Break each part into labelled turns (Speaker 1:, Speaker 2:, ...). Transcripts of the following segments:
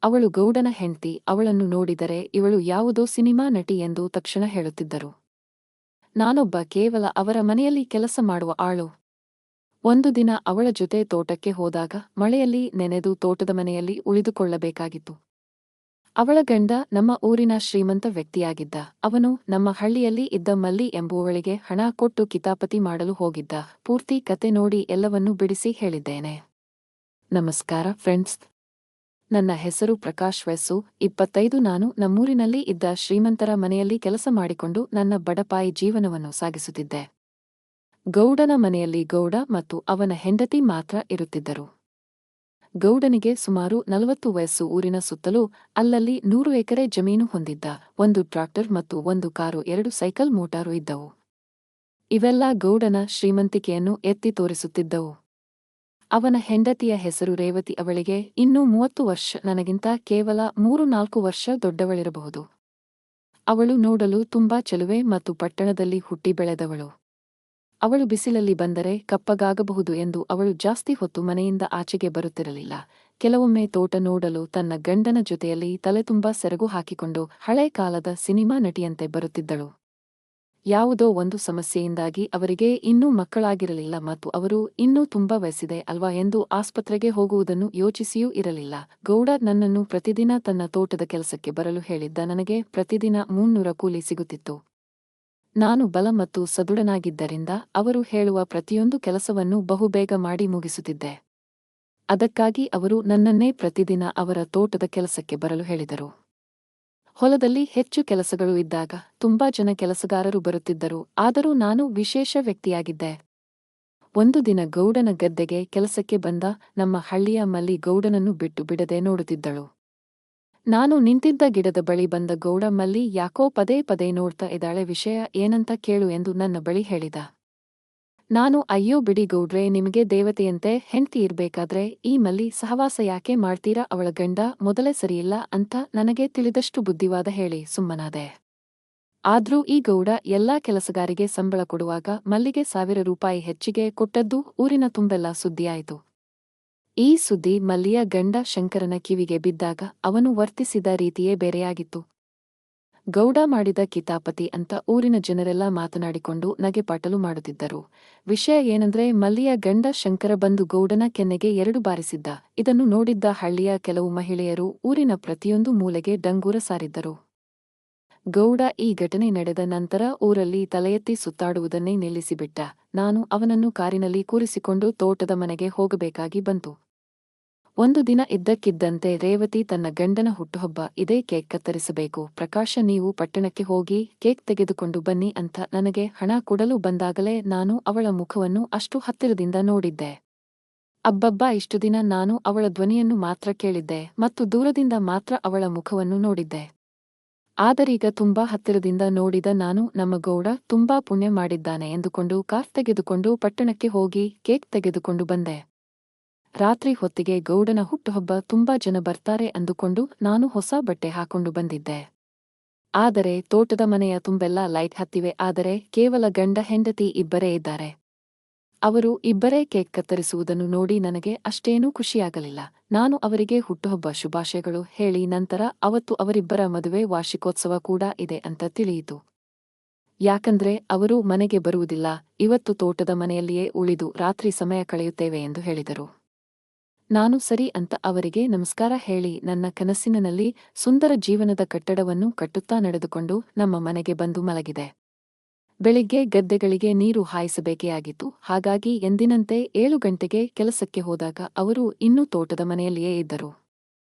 Speaker 1: ಅವಳು ಗೌಡನ ಹೆಂಡ್ತಿ. ಅವಳನ್ನು ನೋಡಿದರೆ ಇವಳು ಯಾವುದೋ ಸಿನಿಮಾ ನಟಿ ಎಂದು ತಕ್ಷಣ ಹೇಳುತ್ತಿದ್ದರು. ನಾನೊಬ್ಬ ಕೇವಲ ಅವರ ಮನೆಯಲ್ಲಿ ಕೆಲಸ ಮಾಡುವ ಆಳು. ಒಂದು ದಿನ ಅವಳ ಜೊತೆ ತೋಟಕ್ಕೆ ಹೋದಾಗ ಮಳೆಯಲ್ಲಿ ನೆನೆದು ತೋಟದ ಮನೆಯಲ್ಲಿ ಉಳಿದುಕೊಳ್ಳಬೇಕಾಗಿತ್ತು. ಅವಳ ಗಂಡ ನಮ್ಮ ಊರಿನ ಶ್ರೀಮಂತ ವ್ಯಕ್ತಿಯಾಗಿದ್ದ. ಅವನು ನಮ್ಮ ಹಳ್ಳಿಯಲ್ಲಿ ಇದ್ದ ಮಲ್ಲಿ ಎಂಬುವಳಿಗೆ ಹಣ ಕೊಟ್ಟು ಕಿತಾಪತಿ ಮಾಡಲು ಹೋಗಿದ್ದ. ಪೂರ್ತಿ ಕತೆ ನೋಡಿ ಎಲ್ಲವನ್ನೂ ಬಿಡಿಸಿ ಹೇಳಿದ್ದೇನೆ. ನಮಸ್ಕಾರ ಫ್ರೆಂಡ್ಸ್. ನನ್ನ ಹೆಸರು ಪ್ರಕಾಶ್. ವಯಸ್ಸು 25. ನಾನು ನಮ್ಮೂರಿನಲ್ಲಿ ಇದ್ದ ಶ್ರೀಮಂತರ ಮನೆಯಲ್ಲಿ ಕೆಲಸ ಮಾಡಿಕೊಂಡು ನನ್ನ ಬಡಪಾಯಿ ಜೀವನವನ್ನು ಸಾಗಿಸುತ್ತಿದ್ದೆ. ಗೌಡನ ಮನೆಯಲ್ಲಿ ಗೌಡ ಮತ್ತು ಅವನ ಹೆಂಡತಿ ಮಾತ್ರ ಇರುತ್ತಿದ್ದರು. ಗೌಡನಿಗೆ ಸುಮಾರು 40 ವಯಸ್ಸು. ಊರಿನ ಸುತ್ತಲೂ ಅಲ್ಲಲ್ಲಿ 100 ಎಕರೆ ಜಮೀನು ಹೊಂದಿದ್ದ. 1 ಟ್ರಾಕ್ಟರ್ ಮತ್ತು 1 ಕಾರು, 2 ಸೈಕಲ್ ಮೋಟಾರು ಇದ್ದವು. ಇವೆಲ್ಲ ಗೌಡನ ಶ್ರೀಮಂತಿಕೆಯನ್ನು ಎತ್ತಿ ತೋರಿಸುತ್ತಿದ್ದವು. ಅವನ ಹೆಂಡತಿಯ ಹೆಸರು ರೇವತಿ. ಅವಳಿಗೆ ಇನ್ನೂ 30 ವರ್ಷ. ನನಗಿಂತ ಕೇವಲ 3-4 ವರ್ಷ ದೊಡ್ಡವಳಿರಬಹುದು. ಅವಳು ನೋಡಲು ತುಂಬಾ ಚೆಲುವೆ ಮತ್ತು ಪಟ್ಟಣದಲ್ಲಿ ಹುಟ್ಟಿ ಬೆಳೆದವಳು. ಅವಳು ಬಿಸಿಲಲ್ಲಿ ಬಂದರೆ ಕಪ್ಪಗಾಗಬಹುದು ಎಂದು ಅವಳು ಜಾಸ್ತಿ ಹೊತ್ತು ಮನೆಯಿಂದ ಆಚೆಗೆ ಬರುತ್ತಿರಲಿಲ್ಲ. ಕೆಲವೊಮ್ಮೆ ತೋಟ ನೋಡಲು ತನ್ನ ಗಂಡನ ಜೊತೆಯಲ್ಲಿ ತಲೆತುಂಬಾ ಸೆರಗು ಹಾಕಿಕೊಂಡು ಹಳೆ ಕಾಲದ ಸಿನಿಮಾ ನಟಿಯಂತೆ ಬರುತ್ತಿದ್ದಳು. ಯಾವುದೋ ಒಂದು ಸಮಸ್ಯೆಯಿಂದಾಗಿ ಅವರಿಗೆ ಇನ್ನೂ ಮಕ್ಕಳಾಗಿರಲಿಲ್ಲ ಮತ್ತು ಅವರು ಇನ್ನೂ ತುಂಬಾ ವಯಸ್ಸಿದೆ ಅಲ್ವಾ ಎಂದು ಆಸ್ಪತ್ರೆಗೆ ಹೋಗುವುದನ್ನು ಯೋಚಿಸಿಯೂ ಇರಲಿಲ್ಲ. ಗೌಡ ನನ್ನನ್ನು ಪ್ರತಿದಿನ ತನ್ನ ತೋಟದ ಕೆಲಸಕ್ಕೆ ಬರಲು ಹೇಳಿದ್ದ. ನನಗೆ ಪ್ರತಿದಿನ 300 ಕೂಲಿ ಸಿಗುತ್ತಿತ್ತು. ನಾನು ಬಲ ಮತ್ತು ಸದೃಢನಾಗಿದ್ದರಿಂದ ಅವರು ಹೇಳುವ ಪ್ರತಿಯೊಂದು ಕೆಲಸವನ್ನು ಬಹುಬೇಗ ಮಾಡಿ ಮುಗಿಸುತ್ತಿದ್ದೆ. ಅದಕ್ಕಾಗಿ ಅವರು ನನ್ನನ್ನೇ ಪ್ರತಿದಿನ ಅವರ ತೋಟದ ಕೆಲಸಕ್ಕೆ ಬರಲು ಹೇಳಿದರು. ಹೊಲದಲ್ಲಿ ಹೆಚ್ಚು ಕೆಲಸಗಳು ಇದ್ದಾಗ ತುಂಬಾ ಜನ ಕೆಲಸಗಾರರು ಬರುತ್ತಿದ್ದರು. ಆದರೂ ನಾನು ವಿಶೇಷ ವ್ಯಕ್ತಿಯಾಗಿದ್ದೆ. ಒಂದು ದಿನ ಗೌಡನ ಗದ್ದೆಗೆ ಕೆಲಸಕ್ಕೆ ಬಂದ ನಮ್ಮ ಹಳ್ಳಿಯ ಮಲ್ಲಿ ಗೌಡನನ್ನು ಬಿಟ್ಟು ಬಿಡದೆ ನೋಡುತ್ತಿದ್ದಳು. ನಾನು ನಿಂತಿದ್ದ ಗಿಡದ ಬಳಿ ಬಂದ ಗೌಡ, ಮಲ್ಲಿ ಯಾಕೋ ಪದೇ ಪದೇ ನೋಡ್ತಾ ಇದ್ದಾಳೆ, ವಿಷಯ ಏನಂತ ಕೇಳು ಎಂದು ನನ್ನ ಬಳಿ ಹೇಳಿದ. ನಾನು ಅಯ್ಯೋ ಬಿಡಿ ಗೌಡ್ರೆ, ನಿಮಗೆ ದೇವತೆಯಂತೆ ಹೆಂಡ್ತಿ ಇರ್ಬೇಕಾದ್ರೆ ಈ ಮಲ್ಲಿ ಸಹವಾಸ ಯಾಕೆ ಮಾಡ್ತೀರಾ, ಅವಳ ಗಂಡ ಮೊದಲೇ ಸರಿಯಿಲ್ಲ ಅಂತ ನನಗೆ ತಿಳಿದಷ್ಟು ಬುದ್ಧಿವಾದ ಹೇಳಿ ಸುಮ್ಮನಾದೆ. ಆದ್ರೂ ಈ ಗೌಡ ಎಲ್ಲಾ ಕೆಲಸಗಾರಿಗೆ ಸಂಬಳ ಕೊಡುವಾಗ ಮಲ್ಲಿಗೆ 1000 ರೂಪಾಯಿ ಹೆಚ್ಚಿಗೆ ಕೊಟ್ಟದ್ದು ಊರಿನ ತುಂಬೆಲ್ಲ ಸುದ್ದಿಯಾಯಿತು. ಈ ಸುದ್ದಿ ಮಲ್ಲಿಯ ಗಂಡ ಶಂಕರನ ಕಿವಿಗೆ ಬಿದ್ದಾಗ ಅವನು ವರ್ತಿಸಿದ ರೀತಿಯೇ ಬೇರೆಯಾಗಿತ್ತು. ಗೌಡ ಮಾಡಿದ ಕಿತಾಪತಿ ಅಂತ ಊರಿನ ಜನರೆಲ್ಲ ಮಾತನಾಡಿಕೊಂಡು ನಗೆಪಾಟಲು ಮಾಡುತ್ತಿದ್ದರು. ವಿಷಯ ಏನಂದ್ರೆ ಮಲ್ಲಿಯ ಗಂಡ ಶಂಕರ ಬಂದು ಗೌಡನ ಕೆನ್ನೆಗೆ 2 ಬಾರಿಸಿದ್ದ. ಇದನ್ನು ನೋಡಿದ್ದ ಹಳ್ಳಿಯ ಕೆಲವು ಮಹಿಳೆಯರು ಊರಿನ ಪ್ರತಿಯೊಂದು ಮೂಲೆಗೆ ಡಂಗೂರ ಸಾರಿದ್ದರು. ಗೌಡ ಈ ಘಟನೆ ನಡೆದ ನಂತರ ಊರಲ್ಲಿ ತಲೆಯೆತ್ತಿ ಸುತ್ತಾಡುವುದನ್ನೇ ನಿಲ್ಲಿಸಿಬಿಟ್ಟ. ನಾನು ಅವನನ್ನು ಕಾರಿನಲ್ಲಿ ಕೂರಿಸಿಕೊಂಡು ತೋಟದ ಮನೆಗೆ ಹೋಗಬೇಕಾಗಿ ಬಂತು. ಒಂದು ದಿನ ಇದ್ದಕ್ಕಿದ್ದಂತೆ ರೇವತಿ ತನ್ನ ಗಂಡನ ಹುಟ್ಟುಹಬ್ಬ ಇದೆ, ಕೇಕ್ ಕತ್ತರಿಸಬೇಕು. ಪ್ರಕಾಶ, ನೀವು ಪಟ್ಟಣಕ್ಕೆ ಹೋಗಿ ಕೇಕ್ ತೆಗೆದುಕೊಂಡು ಬನ್ನಿ ಅಂತ ನನಗೆ ಹಣ ಕೊಡಲು ಬಂದಾಗಲೇ ನಾನು ಅವಳ ಮುಖವನ್ನು ಅಷ್ಟು ಹತ್ತಿರದಿಂದ ನೋಡಿದ್ದೆ. ಅಬ್ಬಬ್ಬಾ, ಇಷ್ಟು ದಿನ ನಾನು ಅವಳ ಧ್ವನಿಯನ್ನು ಮಾತ್ರ ಕೇಳಿದ್ದೆ ಮತ್ತು ದೂರದಿಂದ ಮಾತ್ರ ಅವಳ ಮುಖವನ್ನು ನೋಡಿದ್ದೆ. ಆದರೀಗ ತುಂಬಾ ಹತ್ತಿರದಿಂದ ನೋಡಿದ ನಾನು ನಮ್ಮ ಗೌಡ ತುಂಬಾ ಪುಣ್ಯ ಮಾಡಿದ್ದಾನೆ ಎಂದುಕೊಂಡು ಕಾರ್ ತೆಗೆದುಕೊಂಡು ಪಟ್ಟಣಕ್ಕೆ ಹೋಗಿ ಕೇಕ್ ತೆಗೆದುಕೊಂಡು ಬಂದೆ. ರಾತ್ರಿ ಹೊತ್ತಿಗೆ ಗೌಡನ ಹುಟ್ಟುಹಬ್ಬ, ತುಂಬಾ ಜನ ಬರ್ತಾರೆ ಅಂದುಕೊಂಡು ನಾನು ಹೊಸ ಬಟ್ಟೆ ಹಾಕೊಂಡು ಬಂದಿದ್ದೆ. ಆದರೆ ತೋಟದ ಮನೆಯ ತುಂಬೆಲ್ಲ ಲೈಟ್ ಹತ್ತಿವೆ. ಆದರೆ ಕೇವಲ ಗಂಡ ಹೆಂಡತಿ ಇಬ್ಬರೇ ಇದ್ದಾರೆ. ಅವರು ಇಬ್ಬರೇ ಕೇಕ್ ಕತ್ತರಿಸುವುದನ್ನು ನೋಡಿ ನನಗೆ ಅಷ್ಟೇನೂ ಖುಷಿಯಾಗಲಿಲ್ಲ. ನಾನು ಅವರಿಗೆ ಹುಟ್ಟುಹಬ್ಬ ಶುಭಾಶಯಗಳು ಹೇಳಿ ನಂತರ ಅವತ್ತು ಅವರಿಬ್ಬರ ಮದುವೆ ವಾರ್ಷಿಕೋತ್ಸವ ಕೂಡ ಇದೆ ಅಂತ ತಿಳಿಯಿತು. ಯಾಕಂದ್ರೆ ಅವರು ಮನೆಗೆ ಬರುವುದಿಲ್ಲ, ಇವತ್ತು ತೋಟದ ಮನೆಯಲ್ಲಿಯೇ ಉಳಿದು ರಾತ್ರಿ ಸಮಯ ಕಳೆಯುತ್ತೇವೆ ಎಂದು ಹೇಳಿದರು. ನಾನು ಸರಿ ಅಂತ ಅವರಿಗೆ ನಮಸ್ಕಾರ ಹೇಳಿ ನನ್ನ ಕನಸಿನಲ್ಲಿ ಸುಂದರ ಜೀವನದ ಕಟ್ಟಡವನ್ನು ಕಟ್ಟುತ್ತಾ ನಡೆದುಕೊಂಡು ನಮ್ಮ ಮನೆಗೆ ಬಂದು ಮಲಗಿದೆ. ಬೆಳಿಗ್ಗೆ ಗದ್ದೆಗಳಿಗೆ ನೀರು ಹಾಯಿಸಬೇಕೇ ಆಗಿತ್ತು. ಹಾಗಾಗಿ ಎಂದಿನಂತೆ 7 ಗಂಟೆಗೆ ಕೆಲಸಕ್ಕೆ ಹೋದಾಗ ಅವರು ಇನ್ನೂ ತೋಟದ ಮನೆಯಲ್ಲಿಯೇ ಇದ್ದರು.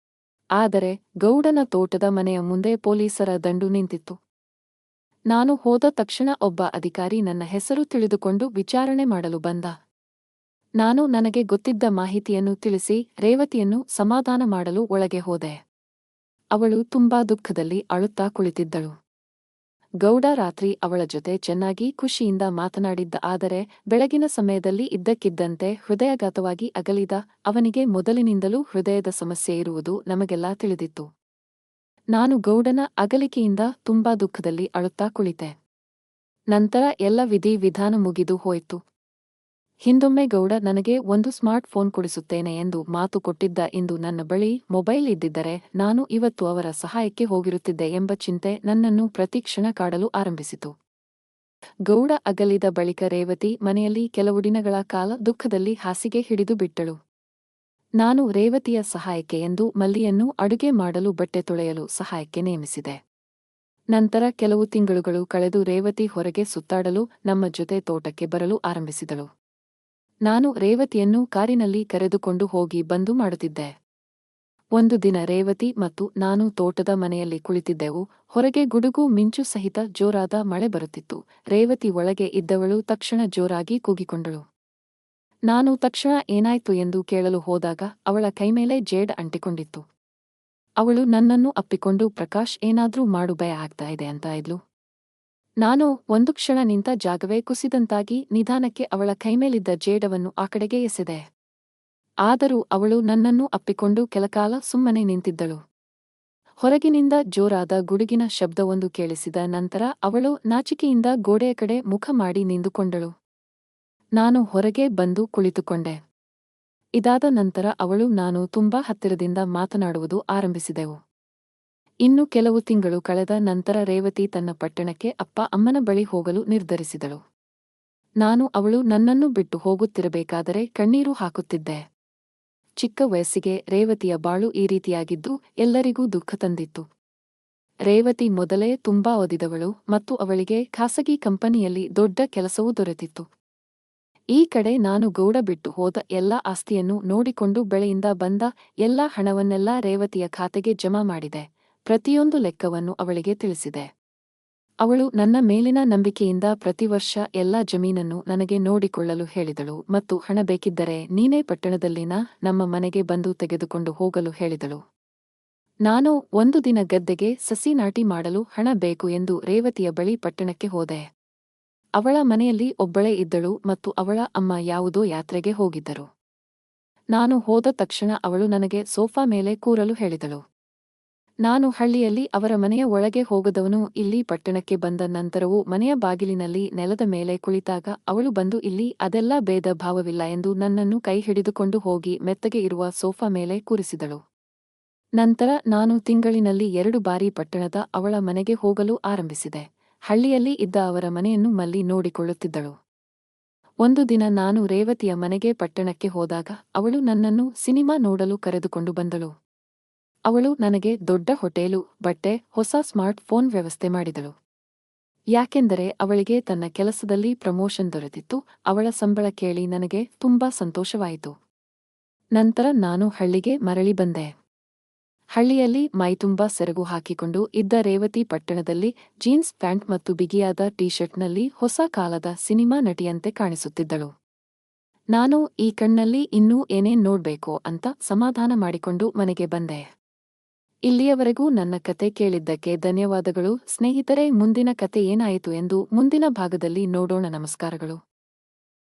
Speaker 1: ಆದರೆ ಗೌಡನ ತೋಟದ ಮನೆಯ ಮುಂದೆ ಪೊಲೀಸರ ದಂಡು ನಿಂತಿತ್ತು. ನಾನು ಹೋದ ತಕ್ಷಣ ಒಬ್ಬ ಅಧಿಕಾರಿ ನನ್ನ ಹೆಸರು ತಿಳಿದುಕೊಂಡು ವಿಚಾರಣೆ ಮಾಡಲು ಬಂದ. ನಾನು ನನಗೆ ಗೊತ್ತಿದ್ದ ಮಾಹಿತಿಯನ್ನು ತಿಳಿಸಿ ರೇವತಿಯನ್ನು ಸಮಾಧಾನ ಮಾಡಲು ಒಳಗೆ ಹೋದೆ. ಅವಳು ತುಂಬಾ ದುಃಖದಲ್ಲಿ ಅಳುತ್ತಾ ಕುಳಿತಿದ್ದಳು. ಗೌಡ ರಾತ್ರಿ ಅವಳ ಜೊತೆ ಚೆನ್ನಾಗಿ ಖುಷಿಯಿಂದ ಮಾತನಾಡಿದ್ದ. ಆದರೆ ಬೆಳಗಿನ ಸಮಯದಲ್ಲಿ ಇದ್ದಕ್ಕಿದ್ದಂತೆ ಹೃದಯಾಘಾತವಾಗಿ ಅಗಲಿದ. ಅವನಿಗೆ ಮೊದಲಿನಿಂದಲೂ ಹೃದಯದ ಸಮಸ್ಯೆ ಇರುವುದು ನಮಗೆಲ್ಲ ತಿಳಿದಿತ್ತು. ನಾನು ಗೌಡನ ಅಗಲಿಕೆಯಿಂದ ತುಂಬಾ ದುಃಖದಲ್ಲಿ ಅಳುತ್ತಾ ಕುಳಿತೆ. ನಂತರ ಎಲ್ಲ ವಿಧಿ ವಿಧಾನ ಮುಗಿದು ಹೋಯಿತು. ಹಿಂದೊಮ್ಮೆ ಗೌಡ ನನಗೆ ಒಂದು ಸ್ಮಾರ್ಟ್ ಫೋನ್ ಕೊಡಿಸುತ್ತೇನೆ ಎಂದು ಮಾತು ಕೊಟ್ಟಿದ್ದ. ಇಂದು ನನ್ನ ಬಳಿ ಮೊಬೈಲ್ ಇದ್ದಿದ್ದರೆ ನಾನು ಇವತ್ತು ಅವರ ಸಹಾಯಕ್ಕೆ ಹೋಗಿರುತ್ತಿದ್ದೆ ಎಂಬ ಚಿಂತೆ ನನ್ನನ್ನು ಪ್ರತಿ ಕ್ಷಣ ಕಾಡಲು ಆರಂಭಿಸಿತು. ಗೌಡ ಅಗಲಿದ ಬಳಿಕ ರೇವತಿ ಮನೆಯಲ್ಲಿ ಕೆಲವು ದಿನಗಳ ಕಾಲ ದುಃಖದಲ್ಲಿ ಹಾಸಿಗೆ ಹಿಡಿದು ಬಿಟ್ಟಳು. ನಾನು ರೇವತಿಯ ಸಹಾಯಕ್ಕೆ ಎಂದು ಮಲ್ಲಿಯನ್ನು ಅಡುಗೆ ಮಾಡಲು ಬಟ್ಟೆ ತೊಳೆಯಲು ಸಹಾಯಕ್ಕೆ ನೇಮಿಸಿದೆ. ನಂತರ ಕೆಲವು ತಿಂಗಳುಗಳು ಕಳೆದು ರೇವತಿ ಹೊರಗೆ ಸುತ್ತಾಡಲು ನಮ್ಮ ಜೊತೆ ತೋಟಕ್ಕೆ ಬರಲು ಆರಂಭಿಸಿದಳು. ನಾನು ರೇವತಿಯನ್ನು ಕಾರಿನಲ್ಲಿ ಕರೆದುಕೊಂಡು ಹೋಗಿ ಬಂದು ಮಾಡುತ್ತಿದ್ದೆ. ಒಂದು ದಿನ ರೇವತಿ ಮತ್ತು ನಾನು ತೋಟದ ಮನೆಯಲ್ಲಿ ಕುಳಿತಿದ್ದೆವು. ಹೊರಗೆ ಗುಡುಗು ಮಿಂಚು ಸಹಿತ ಜೋರಾದ ಮಳೆ ಬರುತ್ತಿತ್ತು. ರೇವತಿ ಒಳಗೆ ಇದ್ದವಳು ತಕ್ಷಣ ಜೋರಾಗಿ ಕೂಗಿಕೊಂಡಳು. ನಾನು ತಕ್ಷಣ ಏನಾಯ್ತು ಎಂದು ಕೇಳಲು ಹೋದಾಗ ಅವಳ ಕೈಮೇಲೆ ಜೇಡ್ ಅಂಟಿಕೊಂಡಿತ್ತು. ಅವಳು ನನ್ನನ್ನು ಅಪ್ಪಿಕೊಂಡು ಪ್ರಕಾಶ್ ಏನಾದ್ರೂ ಮಾಡು, ಭಯ ಆಗ್ತಾ ಇದೆ ಅಂತ ಇದ್ಲು. ನಾನು ಒಂದು ಕ್ಷಣ ನಿಂತ ಜಾಗವೇ ಕುಸಿದಂತಾಗಿ ನಿಧಾನಕ್ಕೆ ಅವಳ ಕೈಮೇಲಿದ್ದ ಜೇಡವನ್ನು ಆ ಕಡೆಗೆ ಎಸೆದೆ. ಆದರೂ ಅವಳು ನನ್ನನ್ನು ಅಪ್ಪಿಕೊಂಡು ಕೆಲಕಾಲ ಸುಮ್ಮನೆ ನಿಂತಿದ್ದಳು. ಹೊರಗಿನಿಂದ ಜೋರಾದ ಗುಡುಗಿನ ಶಬ್ದವೊಂದು ಕೇಳಿಸಿದ ನಂತರ ಅವಳು ನಾಚಿಕೆಯಿಂದ ಗೋಡೆಯ ಕಡೆ ಮುಖ ಮಾಡಿ ನಿಂತುಕೊಂಡಳು. ನಾನು ಹೊರಗೆ ಬಂದು ಕುಳಿತುಕೊಂಡೆ. ಇದಾದ ನಂತರ ಅವಳು ನಾನು ತುಂಬಾ ಹತ್ತಿರದಿಂದ ಮಾತನಾಡುವುದು ಆರಂಭಿಸಿದೆವು. ಇನ್ನು ಕೆಲವು ತಿಂಗಳು ಕಳೆದ ನಂತರ ರೇವತಿ ತನ್ನ ಪಟ್ಟಣಕ್ಕೆ ಅಪ್ಪ ಅಮ್ಮನ ಬಳಿ ಹೋಗಲು ನಿರ್ಧರಿಸಿದಳು. ನಾನು ಅವಳು ನನ್ನನ್ನು ಬಿಟ್ಟು ಹೋಗುತ್ತಿರಬೇಕಾದರೆ ಕಣ್ಣೀರು ಹಾಕುತ್ತಿದ್ದೆ. ಚಿಕ್ಕ ವಯಸ್ಸಿಗೆ ರೇವತಿಯ ಬಾಳು ಈ ರೀತಿಯಾಗಿದ್ದು ಎಲ್ಲರಿಗೂ ದುಃಖ ತಂದಿತ್ತು. ರೇವತಿ ಮೊದಲೇ ತುಂಬಾ ಓದಿದವಳು ಮತ್ತು ಅವಳಿಗೆ ಖಾಸಗಿ ಕಂಪನಿಯಲ್ಲಿ ದೊಡ್ಡ ಕೆಲಸವೂ ದೊರೆತಿತ್ತು. ಈ ಕಡೆ ನಾನು ಗೌಡ ಬಿಟ್ಟು ಹೋದ ಎಲ್ಲಾ ಆಸ್ತಿಯನ್ನು ನೋಡಿಕೊಂಡು ಬೆಳೆಯಿಂದ ಬಂದ ಎಲ್ಲಾ ಹಣವನ್ನೆಲ್ಲ ರೇವತಿಯ ಖಾತೆಗೆ ಜಮಾ ಮಾಡಿದೆ. ಪ್ರತಿಯೊಂದು ಲೆಕ್ಕವನ್ನು ಅವಳಿಗೆ ತಿಳಿಸಿದೆ. ಅವಳು ನನ್ನ ಮೇಲಿನ ನಂಬಿಕೆಯಿಂದ ಪ್ರತಿವರ್ಷ ಎಲ್ಲಾ ಜಮೀನನ್ನು ನನಗೆ ನೋಡಿಕೊಳ್ಳಲು ಹೇಳಿದಳು ಮತ್ತು ಹಣ ಬೇಕಿದ್ದರೆ ನೀನೇ ಪಟ್ಟಣದಲ್ಲಿನ ನಮ್ಮ ಮನೆಗೆ ಬಂದು ತೆಗೆದುಕೊಂಡು ಹೋಗಲು ಹೇಳಿದಳು. ನಾನು ಒಂದು ದಿನ ಗದ್ದೆಗೆ ಸಸಿ ನಾಟಿ ಮಾಡಲು ಹಣ ಬೇಕು ಎಂದು ರೇವತಿಯ ಬಳಿ ಪಟ್ಟಣಕ್ಕೆ ಹೋದೆ. ಅವಳ ಮನೆಯಲ್ಲಿ ಒಬ್ಬಳೇ ಇದ್ದಳು ಮತ್ತು ಅವಳ ಅಮ್ಮ ಯಾವುದೋ ಯಾತ್ರೆಗೆ ಹೋಗಿದ್ದರು. ನಾನು ಹೋದ ತಕ್ಷಣ ಅವಳು ನನಗೆ ಸೋಫಾ ಮೇಲೆ ಕೂರಲು ಹೇಳಿದಳು. ನಾನು ಹಳ್ಳಿಯಲ್ಲಿ ಅವರ ಮನೆಯ ಒಳಗೆ ಹೋಗದವನು. ಇಲ್ಲಿ ಪಟ್ಟಣಕ್ಕೆ ಬಂದ ನಂತರವೂ ಮನೆಯ ಬಾಗಿಲಿನಲ್ಲಿ ನೆಲದ ಮೇಲೆ ಕುಳಿತಾಗ ಅವಳು ಬಂದು ಇಲ್ಲಿ ಅದೆಲ್ಲ ಭೇದ ಭಾವವಿಲ್ಲ ಎಂದು ನನ್ನನ್ನು ಕೈ ಹಿಡಿದುಕೊಂಡು ಹೋಗಿ ಮೆತ್ತಗೆ ಇರುವ ಸೋಫಾ ಮೇಲೆ ಕೂರಿಸಿದಳು. ನಂತರ ನಾನು ತಿಂಗಳಿನಲ್ಲಿ 2 ಬಾರಿ ಪಟ್ಟಣದ ಅವಳ ಮನೆಗೆ ಹೋಗಲು ಆರಂಭಿಸಿದೆ. ಹಳ್ಳಿಯಲ್ಲಿ ಇದ್ದ ಅವರ ಮನೆಯನ್ನು ಮಲ್ಲಿ ನೋಡಿಕೊಳ್ಳುತ್ತಿದ್ದಳು. ಒಂದು ದಿನ ನಾನು ರೇವತಿಯ ಮನೆಗೆ ಪಟ್ಟಣಕ್ಕೆ ಹೋದಾಗ ಅವಳು ನನ್ನನ್ನು ಸಿನಿಮಾ ನೋಡಲು ಕರೆದುಕೊಂಡು ಬಂದಳು. ಅವಳು ನನಗೆ ದೊಡ್ಡ ಹೋಟೆಲು, ಬಟ್ಟೆ, ಹೊಸ ಸ್ಮಾರ್ಟ್ ಫೋನ್ ವ್ಯವಸ್ಥೆ ಮಾಡಿದಳು. ಯಾಕೆಂದರೆ ಅವಳಿಗೆ ತನ್ನ ಕೆಲಸದಲ್ಲಿ ಪ್ರಮೋಷನ್ ದೊರೆತಿತ್ತು. ಅವಳ ಸಂಬಳ ಕೇಳಿ ನನಗೆ ತುಂಬಾ ಸಂತೋಷವಾಯಿತು. ನಂತರ ನಾನು ಹಳ್ಳಿಗೆ ಮರಳಿ ಬಂದೆ. ಹಳ್ಳಿಯಲ್ಲಿ ಮೈತುಂಬಾ ಸೆರಗು ಹಾಕಿಕೊಂಡು ಇದ್ದ ರೇವತಿ ಪಟ್ಟಣದಲ್ಲಿ ಜೀನ್ಸ್ ಪ್ಯಾಂಟ್ ಮತ್ತು ಬಿಗಿಯಾದ ಟೀ ಶರ್ಟ್ನಲ್ಲಿ ಹೊಸ ಕಾಲದ ಸಿನಿಮಾ ನಟಿಯಂತೆ ಕಾಣಿಸುತ್ತಿದ್ದಳು. ನಾನು ಈ ಕಣ್ಣಲ್ಲಿ ಇನ್ನೂ ಏನೇನ್ ನೋಡ್ಬೇಕೋ ಅಂತ ಸಮಾಧಾನ ಮಾಡಿಕೊಂಡು ಮನೆಗೆ ಬಂದೆ. ಇಲ್ಲಿಯವರೆಗೂ ನನ್ನ ಕತೆ ಕೇಳಿದ್ದಕ್ಕೆ ಧನ್ಯವಾದಗಳು ಸ್ನೇಹಿತರೆ. ಮುಂದಿನ ಕತೆ ಏನಾಯಿತು ಎಂದು ಮುಂದಿನ ಭಾಗದಲ್ಲಿ ನೋಡೋಣ. ನಮಸ್ಕಾರಗಳು.